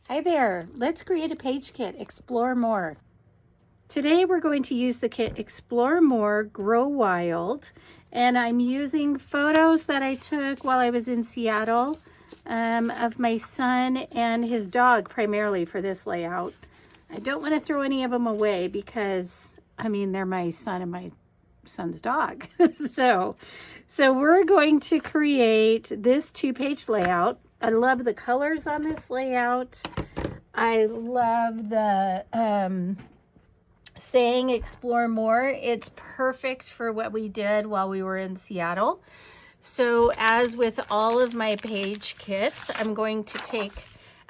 Hi there, let's create a page kit, Explore More. Today we're going to use the kit Explore More, Grow Wild, and I'm using photos that I took while I was in Seattle of my son and his dog primarily for this layout. I don't want to throw any of them away because, I mean, they're my son and my son's dog. so we're going to create this 2-page layout. I love the colors on this layout. I love the saying explore more. It's perfect for what we did while we were in Seattle. So as with all of my page kits, I'm going to take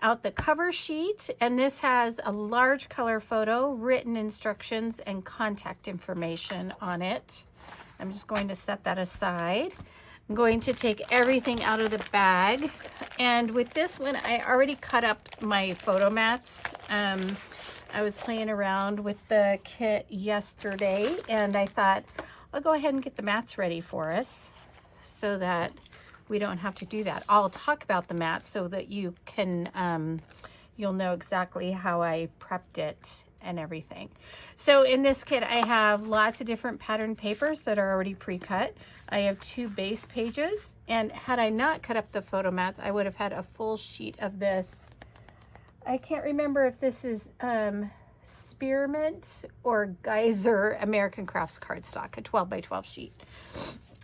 out the cover sheet, and this has a large color photo, written instructions, and contact information on it. I'm just going to set that aside. I'm going to take everything out of the bag, and with this one I already cut up my photo mats. I was playing around with the kit yesterday and I thought I'll go ahead and get the mats ready for us so that we don't have to do that. I'll talk about the mats so that you can you'll know exactly how I prepped it and everything. So in this kit I have lots of different pattern papers that are already pre-cut. I have 2 base pages, and had I not cut up the photo mats I would have had a full sheet of this. I can't remember if this is Spearmint or Geyser American Crafts cardstock, a 12 by 12 sheet.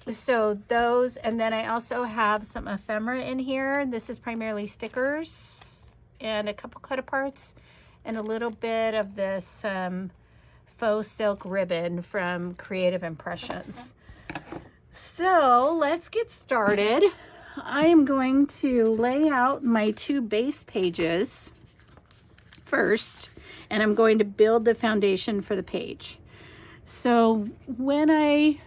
So those, and then I also have some ephemera in here. This is primarily stickers and a couple cut aparts and a little bit of this faux silk ribbon from Creative Impressions. So let's get started. I am going to lay out my 2 base pages first, and I'm going to build the foundation for the page. So when I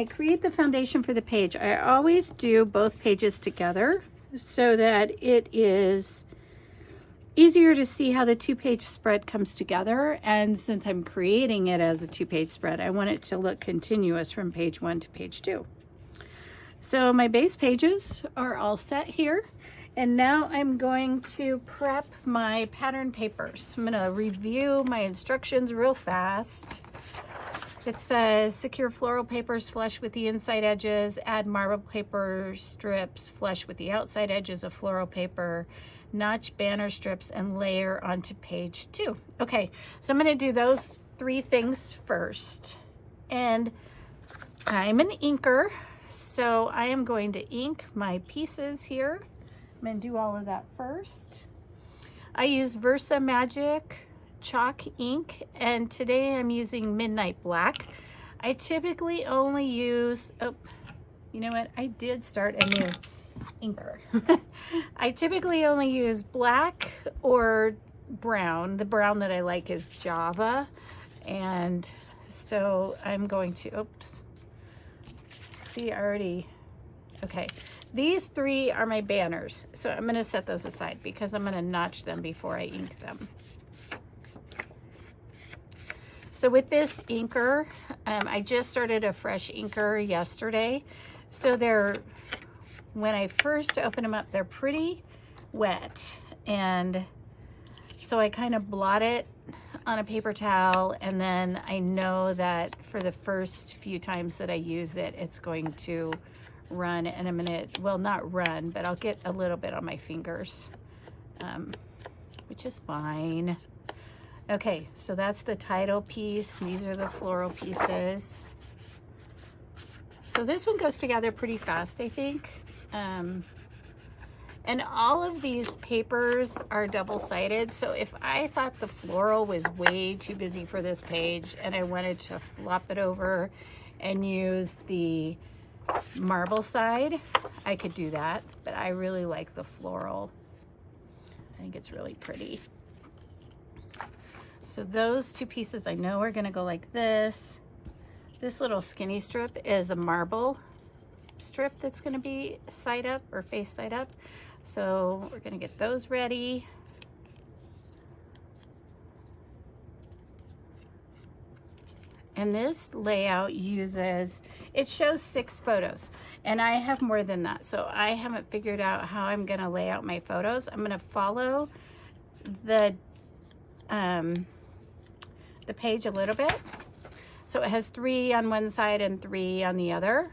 create the foundation for the page, I always do both pages together so that it is easier to see how the 2-page spread comes together. And since I'm creating it as a 2-page spread, I want it to look continuous from page 1 to page 2. So my base pages are all set here. And now I'm going to prep my pattern papers. I'm going to review my instructions real fast. It says secure floral papers flush with the inside edges, add marble paper strips flush with the outside edges of floral paper, notch banner strips, and layer onto page 2. Okay, so I'm going to do those 3 things first. And I'm an inker, so I am going to ink my pieces here. I'm going to do all of that first. I use Versa Magic chalk ink, and today I'm using Midnight Black. I typically only use, oh, you know what? I did start a new inker. I typically only use black or brown. The brown that I like is Java, and so I'm going to, oops, see, I already, okay. These 3 are my banners, so I'm going to set those aside because I'm going to notch them before I ink them. So with this inker, I just started a fresh inker yesterday. So when I first open them up, they're pretty wet. And so I kind of blot it on a paper towel, and then I know that for the first few times that I use it, it's going to run in a minute. Well, not run, but I'll get a little bit on my fingers, which is fine. Okay, so that's the title piece. These are the floral pieces. So this one goes together pretty fast, I think. And all of these papers are double-sided. So if I thought the floral was way too busy for this page and I wanted to flop it over and use the marble side, I could do that. But I really like the floral. I think it's really pretty. So those 2 pieces I know are going to go like this. This little skinny strip is a marble strip that's going to be side up or face side up. So we're going to get those ready. And this layout uses, it shows 6 photos, and I have more than that. So I haven't figured out how I'm gonna lay out my photos. I'm gonna follow the page a little bit. So it has 3 on one side and 3 on the other.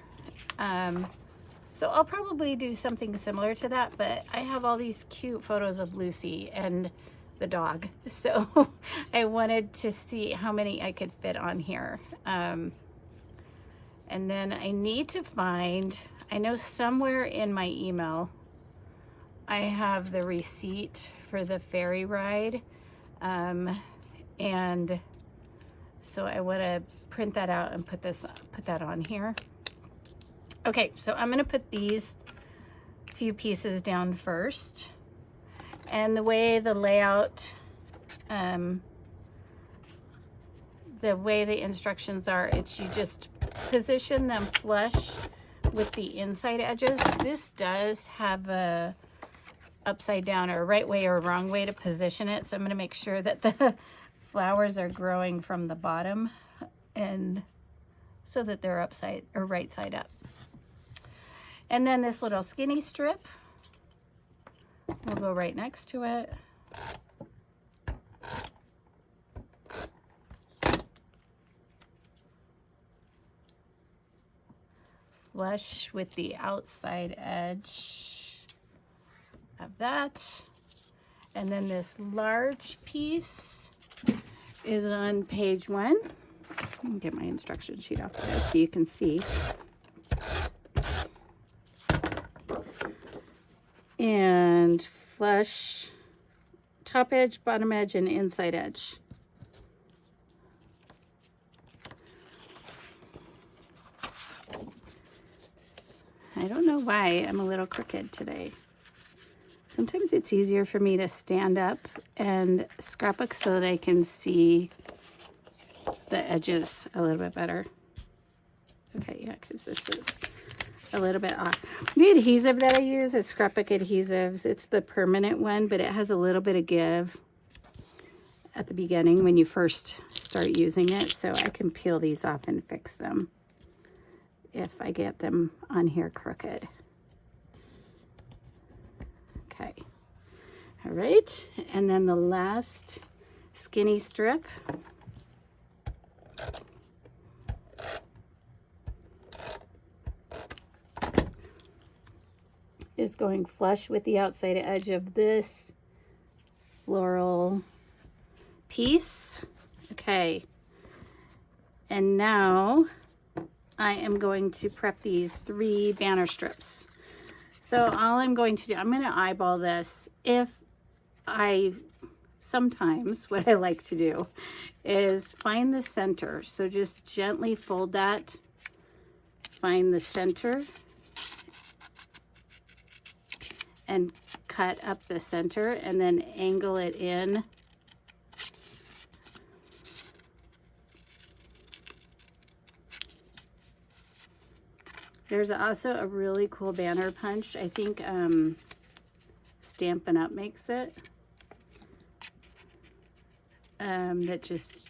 So I'll probably do something similar to that, but I have all these cute photos of Lucy and the dog. So I wanted to see how many I could fit on here. And then I need to find, I know somewhere in my email, I have the receipt for the ferry ride. And so I want to print that out and put that on here. Okay, so I'm going to put these few pieces down first. And the way the layout, the way the instructions are, it's you just position them flush with the inside edges. This does have a upside down or right way or wrong way to position it. So I'm going to make sure that the flowers are growing from the bottom and so that they're upside or right side up. And then this little skinny strip will go right next to it. Flush with the outside edge of that. And then this large piece is on page 1. Let me get my instruction sheet off there so you can see. And flush top edge, bottom edge, and inside edge. I don't know why I'm a little crooked today. Sometimes it's easier for me to stand up and scrapbook so that I can see the edges a little bit better. Okay, yeah, because this is a little bit off. The adhesive that I use is Scrapbook Adhesives. It's the permanent one, but it has a little bit of give at the beginning when you first start using it. So I can peel these off and fix them if I get them on here crooked. Okay. All right. And then the last skinny strip. Is going flush with the outside edge of this floral piece. Okay. And now I am going to prep these 3 banner strips. So all I'm going to do, I'm going to eyeball this. Sometimes what I like to do is find the center. So just gently fold that, find the center, and cut up the center and then angle it in. There's also a really cool banner punch. I think Stampin' Up makes it. That just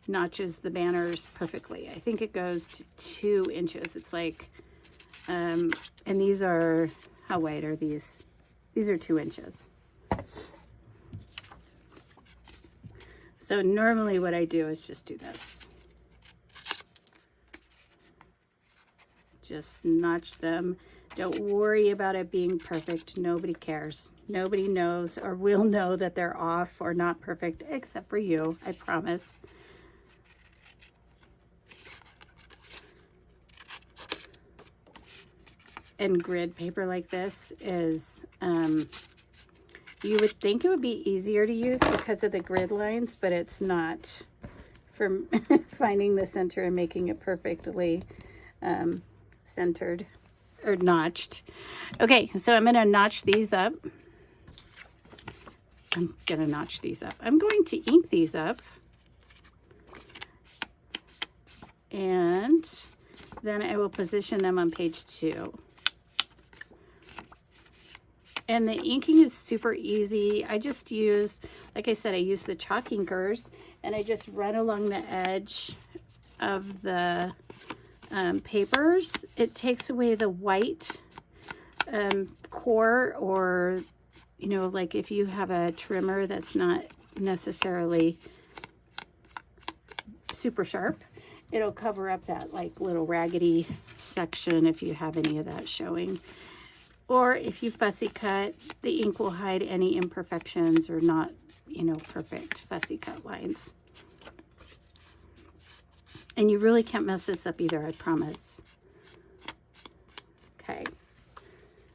notches the banners perfectly. I think it goes to 2 inches. It's like, and these are, how wide are these? These are 2 inches. So normally what I do is just do this. Just notch them. Don't worry about it being perfect. Nobody cares. Nobody knows or will know that they're off or not perfect except for you, I promise. And grid paper like this is, you would think it would be easier to use because of the grid lines, but it's not for finding the center and making it perfectly centered or notched. Okay, so I'm going to notch these up. I'm going to notch these up. I'm going to ink these up. And then I will position them on page 2. And the inking is super easy. I just use, like I said, I use the chalk inkers and I just run along the edge of the papers. It takes away the white core, or, you know, like if you have a trimmer that's not necessarily super sharp, it'll cover up that like little raggedy section if you have any of that showing. Or if you fussy cut, the ink will hide any imperfections or not, you know, perfect fussy cut lines. And you really can't mess this up either, I promise. Okay.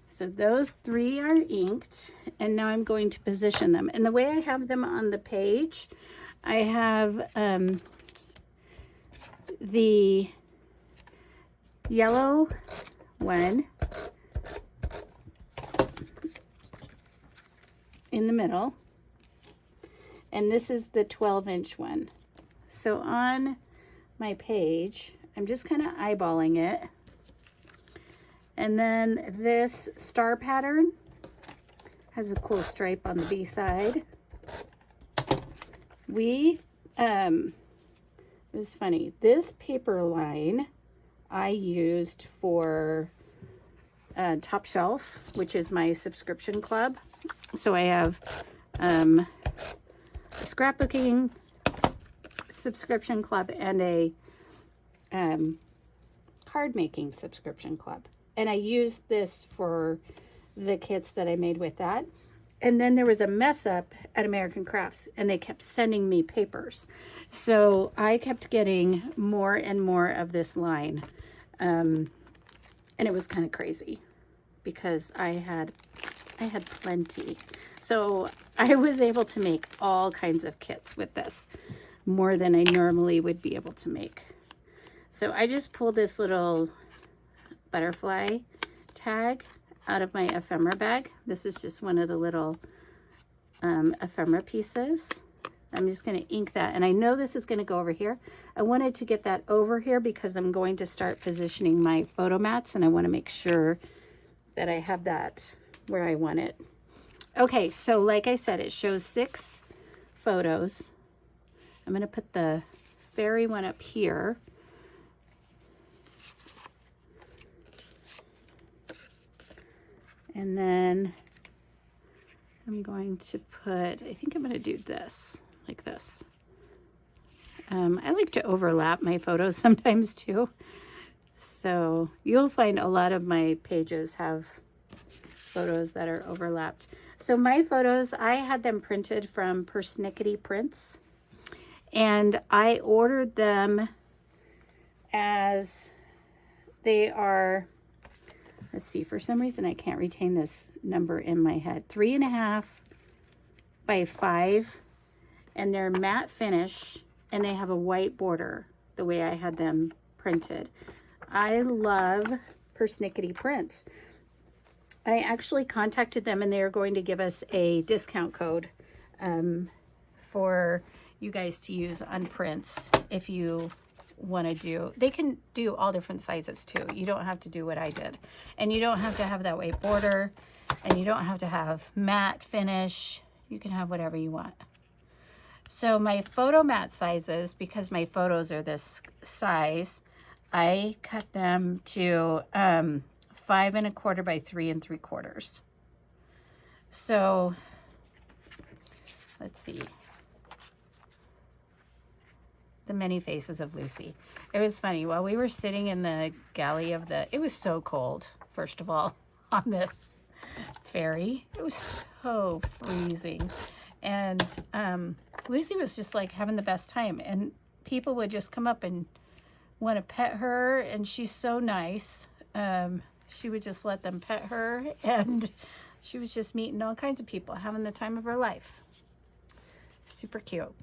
So those 3 are inked, and now I'm going to position them. And the way I have them on the page, I have the yellow one in the middle, and this is the 12-inch one. So on my page, I'm just kind of eyeballing it, and then this star pattern has a cool stripe on the B side. It was funny, this paper line I used for Top Shelf, which is my subscription club. So I have a scrapbooking subscription club and a card making subscription club. And I used this for the kits that I made with that. And then there was a mess up at American Crafts, and they kept sending me papers. So I kept getting more and more of this line. And it was kind of crazy because I had plenty. So I was able to make all kinds of kits with this, more than I normally would be able to make. So I just pulled this little butterfly tag out of my ephemera bag. This is just one of the little ephemera pieces. I'm just going to ink that, and I know this is going to go over here. I wanted to get that over here because I'm going to start positioning my photo mats, and I want to make sure that I have that where I want it. Okay, so like I said, it shows 6 photos. I'm going to put the fairy one up here. And then I'm going to put, I think I'm going to do this, like this. I like to overlap my photos sometimes too. So you'll find a lot of my pages have photos that are overlapped. So my photos, I had them printed from Persnickety Prints. And I ordered them as they are, let's see, for some reason I can't retain this number in my head. 3.5 by 5, and they're matte finish, and they have a white border the way I had them printed. I love Persnickety Prints. I actually contacted them, and they are going to give us a discount code for you guys to use on prints if you want to do. They can do all different sizes too. You don't have to do what I did, and you don't have to have that white border, and you don't have to have matte finish. You can have whatever you want. So my photo mat sizes, because my photos are this size, I cut them to 5 1/4 by 3 3/4. So let's see. The Many Faces of Lucy. It was funny. While we were sitting in the galley of the, it was so cold, first of all, on this ferry. It was so freezing. And Lucy was just like having the best time. And people would just come up and want to pet her. And she's so nice. She would just let them pet her. And she was just meeting all kinds of people, having the time of her life. Super cute.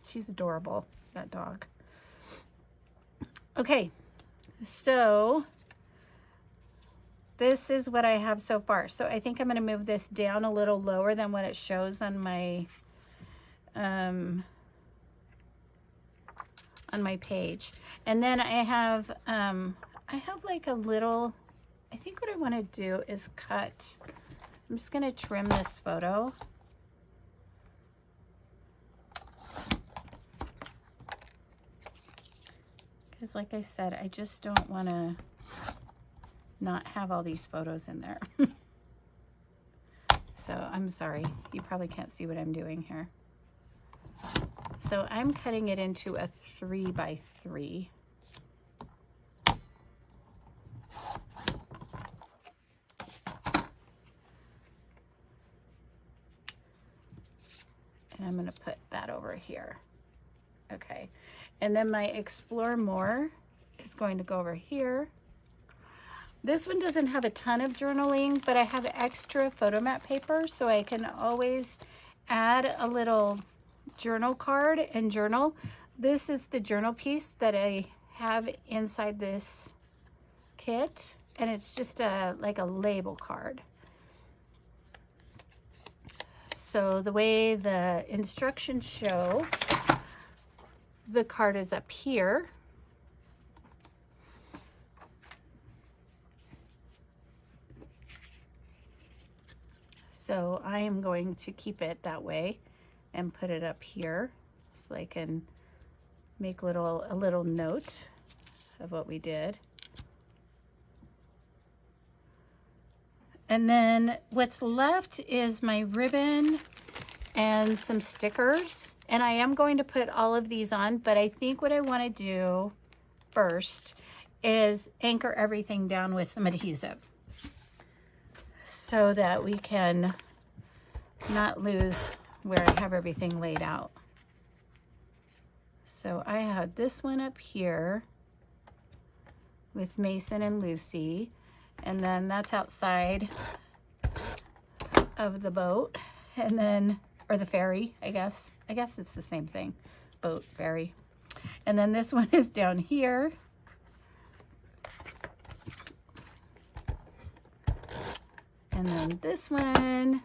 She's adorable, that dog. Okay, so this is what I have so far. So I think I'm going to move this down a little lower than what it shows on my page. And then I have like a little, I think what I want to do is cut. I'm just going to trim this photo. because like I said, I just don't want to not have all these photos in there. So I'm sorry, you probably can't see what I'm doing here. So I'm cutting it into a 3 by 3. And I'm going to put that over here. Okay. And then my Explore More is going to go over here. This one doesn't have a ton of journaling, but I have extra photo mat paper, so I can always add a little journal card and journal. This is the journal piece that I have inside this kit, and it's just like a label card. So the way the instructions show, the card is up here. So I am going to keep it that way and put it up here so I can make a little note of what we did. And then what's left is my ribbon and some stickers. And I am going to put all of these on, but I think what I want to do first is anchor everything down with some adhesive so that we can not lose where I have everything laid out. So I have this one up here with Mason and Lucy. And then that's outside of the boat, and then, or the ferry, I guess it's the same thing, boat, ferry. And then this one is down here. And then this one,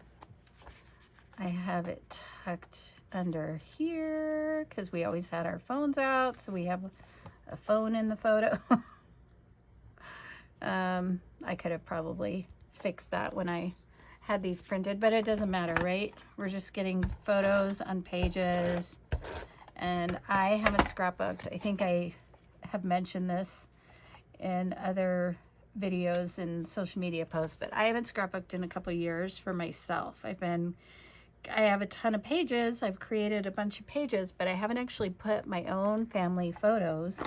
I have it tucked under here because we always had our phones out, so we have a phone in the photo. I could have probably fixed that when I had these printed, but it doesn't matter, right? We're just getting photos on pages, and I haven't scrapbooked. I think I have mentioned this in other videos and social media posts, but I haven't scrapbooked in a couple years for myself. I have a ton of pages. I've created a bunch of pages, but I haven't actually put my own family photos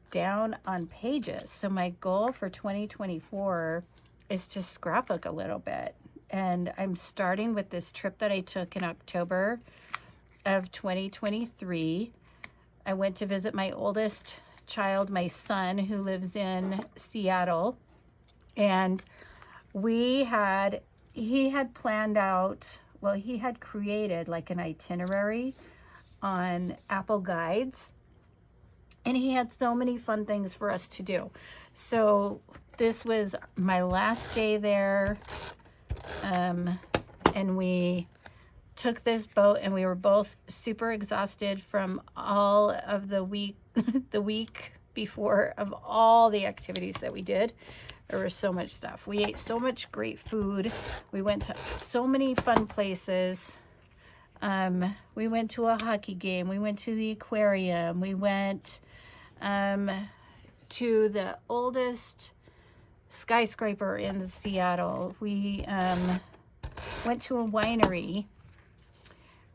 down on pages. So my goal for 2024 is to scrapbook a little bit. And I'm starting with this trip that I took in October of 2023. I went to visit my oldest child, my son, who lives in Seattle. And he had planned out, well, he had created like an itinerary on Apple Guides. And he had so many fun things for us to do. So this was my last day there. And we took this boat, and we were both super exhausted from all of the week, the week before, of all the activities that we did. There was so much stuff. We ate so much great food. We went to so many fun places. We went to a hockey game. We went to the aquarium. We went to the oldest skyscraper in Seattle. We went to a winery.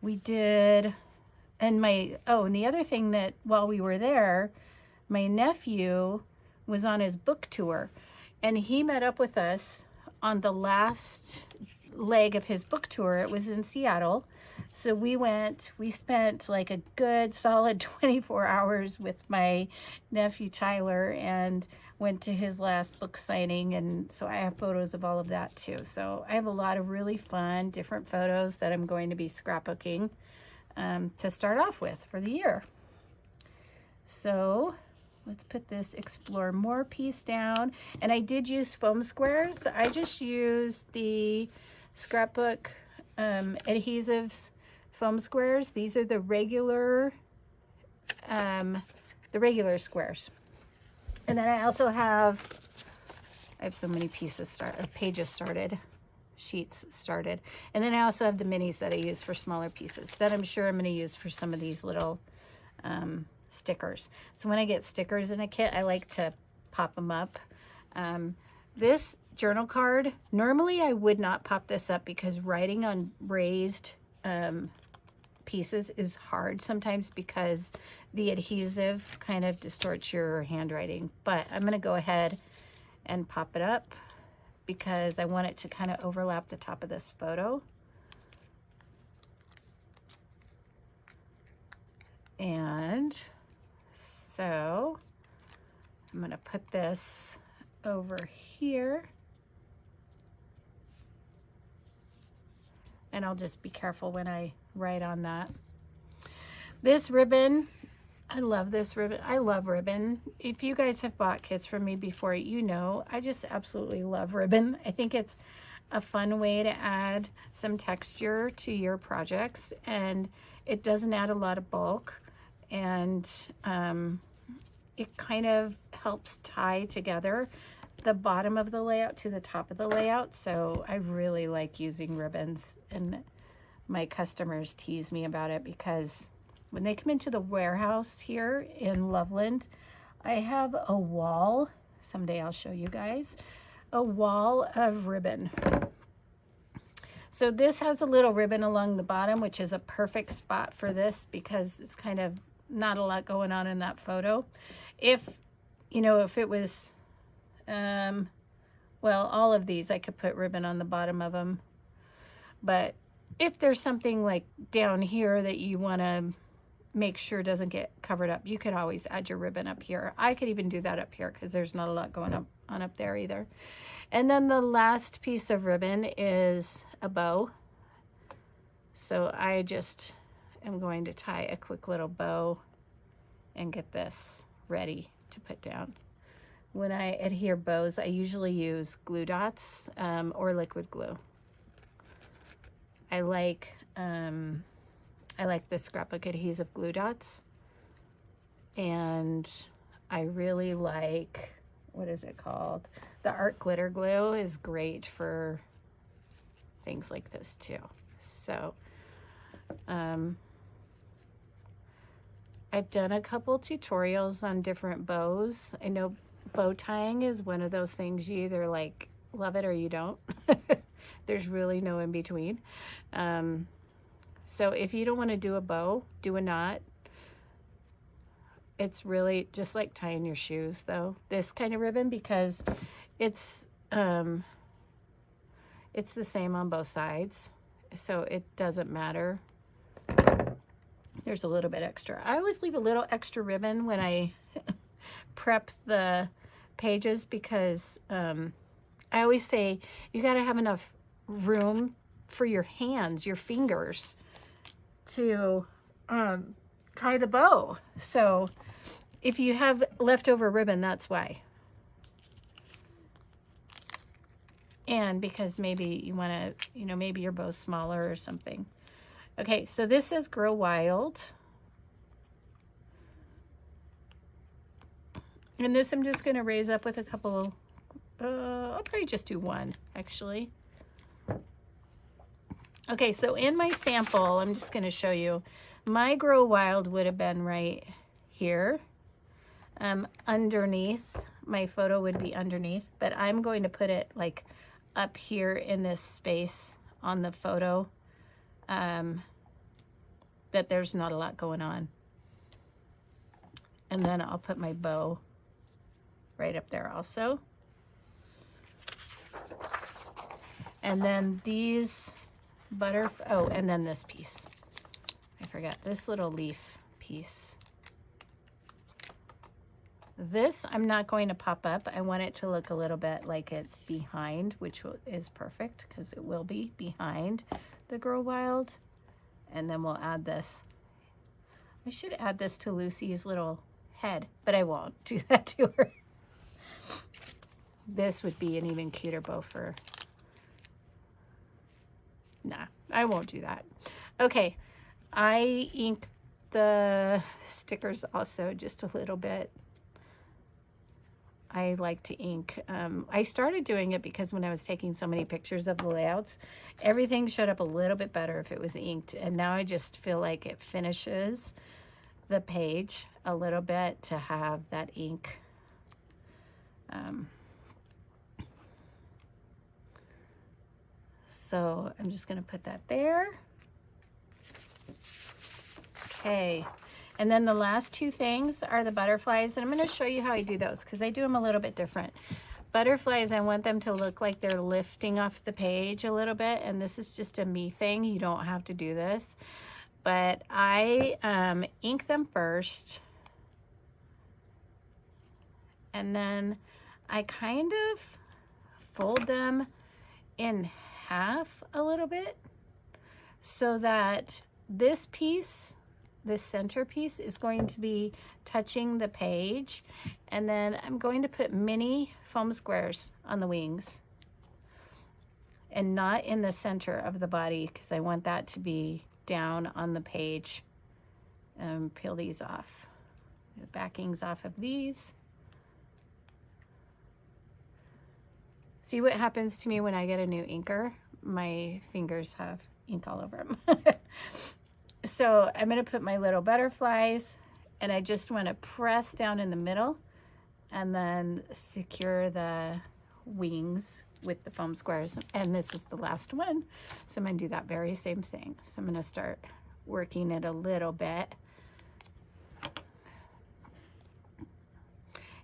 We did, and the other thing that while we were there, my nephew was on his book tour, and he met up with us on the last leg of his book tour. It was in Seattle. So we spent like a good solid 24 hours with my nephew Tyler and went to his last book signing. And so I have photos of all of that too. So I have a lot of really fun, different photos that I'm going to be scrapbooking to start off with for the year. So let's put this Explore More piece down. And I did use foam squares. I just used the scrapbook adhesives foam squares. These are the regular squares. And then I also have so many pages started, sheets started. And then I also have the minis that I use for smaller pieces that I'm sure I'm going to use for some of these little stickers. So when I get stickers in a kit, I like to pop them up. This journal card, normally I would not pop this up because writing on raised pieces is hard sometimes because the adhesive kind of distorts your handwriting. But I'm going to go ahead and pop it up because I want it to kind of overlap the top of this photo. And so I'm going to put this over here. And I'll just be careful when I write on that. This ribbon, I love this ribbon. I love ribbon. If you guys have bought kits from me before, you know I just absolutely love ribbon. I think it's a fun way to add some texture to your projects, and it doesn't add a lot of bulk, and it kind of helps tie together the bottom of the layout to the top of the layout. So I really like using ribbons, and my customers tease me about it because when they come into the warehouse here in Loveland, I have a wall, someday I'll show you guys, a wall of ribbon. So this has a little ribbon along the bottom, which is a perfect spot for this because it's kind of not a lot going on in that photo. If, you know, if it was, well, all of these, I could put ribbon on the bottom of them. But if there's something like down here that you want to make sure doesn't get covered up, you could always add your ribbon up here. I could even do that up here because there's not a lot going on up there either. And then the last piece of ribbon is a bow. So I just am going to tie a quick little bow and get this ready to put down. When I adhere bows, I usually use glue dots or liquid glue. I like the scrapbook adhesive glue dots, and I really like, what is it called? The art glitter glue is great for things like this too. So I've done a couple tutorials on different bows. I know bow tying is one of those things you either like love it or you don't. There's really no in between. So if you don't want to do a bow, do a knot. It's really just like tying your shoes though, this kind of ribbon, because it's the same on both sides. So it doesn't matter. There's a little bit extra. I always leave a little extra ribbon when I prep the pages because I always say you got to have enough room for your hands, your fingers, to tie the bow. So if you have leftover ribbon, that's why. And because maybe you want to, you know, maybe your bow's smaller or something. Okay, so this says Grow Wild. And this I'm just going to raise up with a couple, I'll probably just do one, actually. Okay, so in my sample, I'm just going to show you, my Grow Wild would have been right here. Underneath, my photo would be underneath, but I'm going to put it like up here in this space on the photo, that there's not a lot going on. And then I'll put my bow right up there also. And then these and then this piece. I forgot this little leaf piece. This I'm not going to pop up. I want it to look a little bit like it's behind, which is perfect because it will be behind the Grow Wild. And then we'll add this. I should add this to Lucy's little head, but I won't do that to her. This would be an even cuter bow for... Nah, I won't do that. Okay, I inked the stickers also just a little bit. I like to ink. I started doing it because when I was taking so many pictures of the layouts, everything showed up a little bit better if it was inked. And now I just feel like it finishes the page a little bit to have that ink. So I'm just going to put that there. Okay. And then the last two things are the butterflies, and I'm going to show you how I do those because I do them a little bit different. Butterflies, I want them to look like they're lifting off the page a little bit, and this is just a me thing. You don't have to do this, but I ink them first, and then I kind of fold them in half a little bit so that this piece, this center piece, is going to be touching the page, and then I'm going to put mini foam squares on the wings and not in the center of the body because I want that to be down on the page. Peel these off, the backings off of these. See what happens to me when I get a new inker? My fingers have ink all over them. So I'm going to put my little butterflies, and I just want to press down in the middle and then secure the wings with the foam squares. And this is the last one. So I'm going to do that very same thing. So I'm going to start working it a little bit.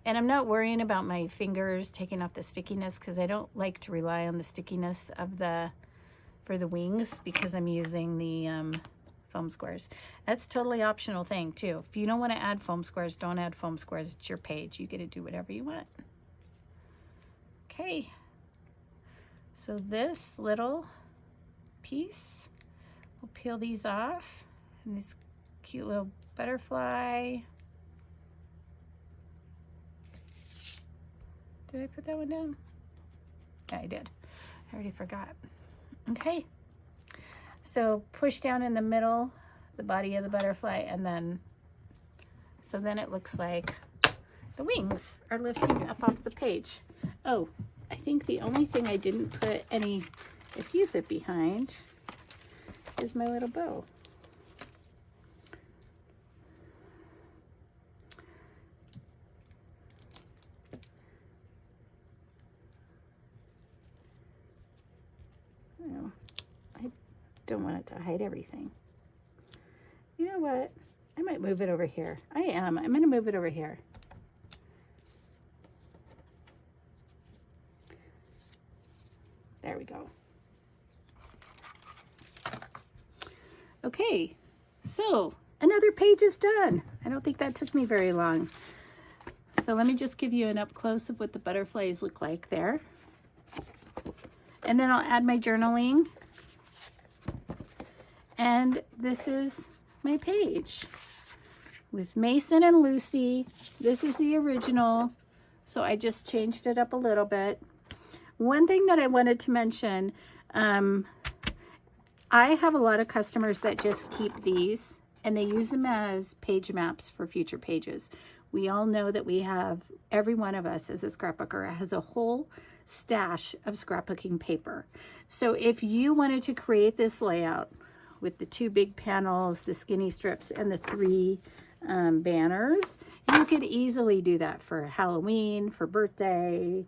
And I'm not worrying about my fingers taking off the stickiness because I don't like to rely on the stickiness of for the wings because I'm using the foam squares. That's totally optional thing too. If you don't want to add foam squares, don't add foam squares. It's your page. You get to do whatever you want. Okay. So this little piece, we'll peel these off, and this cute little butterfly. Did I put that one down? Yeah, I did. I already forgot. Okay. So push down in the middle, the body of the butterfly, and then, so then it looks like the wings are lifting up off the page. Oh, I think the only thing I didn't put any adhesive behind is my little bow. Don't want it to hide everything. You know what? I might move it over here. I'm going to move it over here. There we go. Okay, so another page is done. I don't think that took me very long. So let me just give you an up close of what the butterflies look like there. And then I'll add my journaling. And this is my page with Mason and Lucy. This is the original, so I just changed it up a little bit. One thing that I wanted to mention, I have a lot of customers that just keep these and they use them as page maps for future pages. We all know that we have, every one of us as a scrapbooker has a whole stash of scrapbooking paper. So if you wanted to create this layout with the two big panels, the skinny strips, and the three banners, you could easily do that for Halloween, for birthday,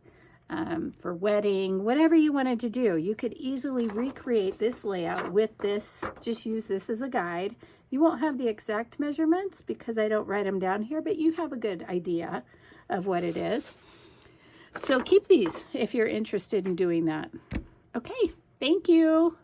for wedding, whatever you wanted to do. You could easily recreate this layout with this. Just use this as a guide. You won't have the exact measurements because I don't write them down here, but you have a good idea of what it is. So keep these if you're interested in doing that. Okay, thank you.